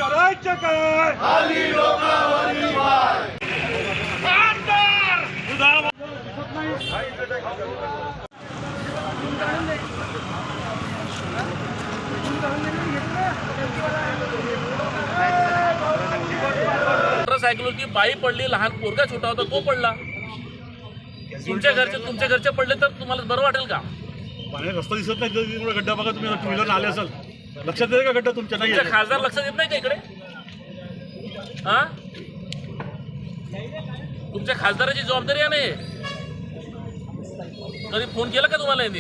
करायचं काय? खाली लोकांवरील वार. मोटरसायकलवरती बाई पडली, लहान पोरगा छोटा होता तो पडला. तुमच्या घरचे पडले तर तुम्हाला बरं वाटेल का? पाण्यात रस्ता दिसत नाही, गड्डा बघा तुम्ही, टू व्हीलर आले असाल, लक्षात येते का गड्डा तुमच्या? नाही, खासदार लक्षात येत नाही का इकडे? हा, तुमच्या खासदाराची जबाबदारी आहे ना. कधी फोन केला का तुम्हाला? यांनी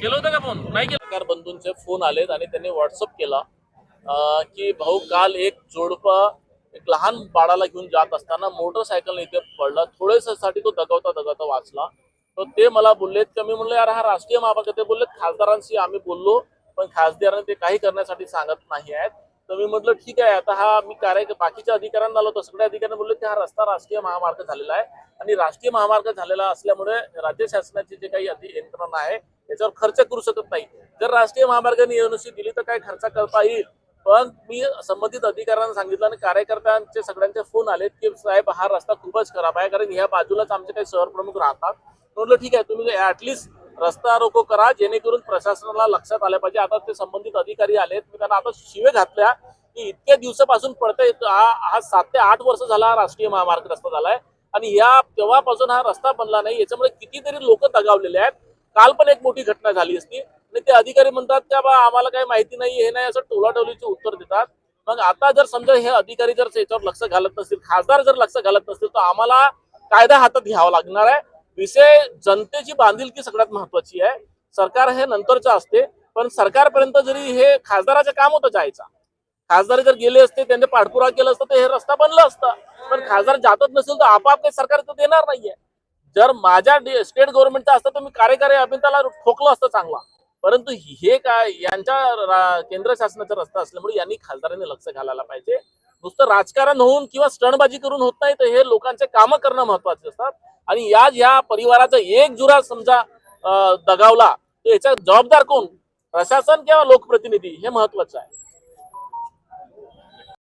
केलं होतं का फोन? नाही केलं. सरकार बंधूंचे फोन आलेत आणि त्यांनी व्हॉट्सअप केला की भाऊ, काल एक जोडपं एक लहान बाळाला घेऊन जात असताना मोटरसायकल इथे पडला, थोडेसाठी तो दगावता वाचला. तर ते मला बोललेत की मी म्हणलं यार हा राष्ट्रीय महामार्ग. ते बोललेत खासदारांशी आम्ही बोललो पण खासदारांनी ते काही करण्यासाठी सांगत नाही आहेत. तर मी म्हटलं ठीक आहे, आता हा मी बाकीच्या अधिकाऱ्यांना आलो तर सगळ्या अधिकाऱ्यांनी बोलले की हा रस्ता राष्ट्रीय महामार्ग झालेला आहे आणि राष्ट्रीय महामार्ग झालेला असल्यामुळे राज्य शासनाची जे काही यंत्रणा आहे याच्यावर खर्च करू शकत नाही. जर राष्ट्रीय महामार्गाने एनओसी दिली तर काय खर्च करता येईल. पण मी संबंधित अधिकाऱ्यांना सांगितलं आणि कार्यकर्त्यांचे सगळ्यांचे फोन आलेत की साहेब हा रस्ता खूपच खराब आहे, कारण ह्या बाजूलाच आमचे काही शहर प्रमुख राहतात. म्हटलं ठीक आहे, तुम्ही ऍटलिस्ट रस्ता रोको करा जेणेकरून प्रशासनाला लक्षात आलं पाहिजे. आता ते संबंधित अधिकारी आलेत, मी त्यांना आता शिवे घातल्या की इतक्या दिवसापासून पडतंय, हा 7 ते 8 वर्ष झाला हा राष्ट्रीय महामार्ग रस्ता झालाय आणि या तेव्हापासून हा रस्ता बनला नाही. याच्यामुळे कितीतरी लोक दगावलेले आहेत. काल पण एक मोठी घटना झाली असती आणि ते अधिकारी म्हणतात की बा आम्हाला काही माहिती नाही, हे नाही, असं टोलाटोलीचे उत्तर देतात. मग आता जर समजा हे अधिकारी जर याच्यावर लक्ष घालत नसतील, खासदार जर लक्ष घालत नसतील, तर आम्हाला कायदा हातात घ्यावा लागणार आहे. विषय जनतेची बांधिलकी सगळ्यात महत्वाची आहे. सरकार हे नंतरचं असते, पण सरकारपर्यंत जरी हे खासदाराचं काम होतं जायचं, खासदार जर गेले असते त्यांनी पाठपुरावा केला असता तर हे रस्ता बनला असता. पण खासदार जातच नसेल तर आपाप काही सरकार तर देणार नाहीये. जर माझ्या स्टेट गव्हर्नमेंटचा असतं तर मी कार्यकारी अभियंत्याला ठोकलं असतं चांगला. परंतु हे काय यांच्या केंद्र शासनाचा रस्ता असल्यामुळे यांनी खासदारांनी लक्ष घालायला पाहिजे. नुसतं राजकारण होऊन किंवा स्टंटबाजी करून होत नाही, तर हे लोकांचे कामं करणं महत्वाचे असतात. आणि या परिवाराचा एक जुरा समजा दगावला तर याचा जबाबदार कोण? प्रशासन किंवा लोकप्रतिनिधी हे महत्वाचं आहे.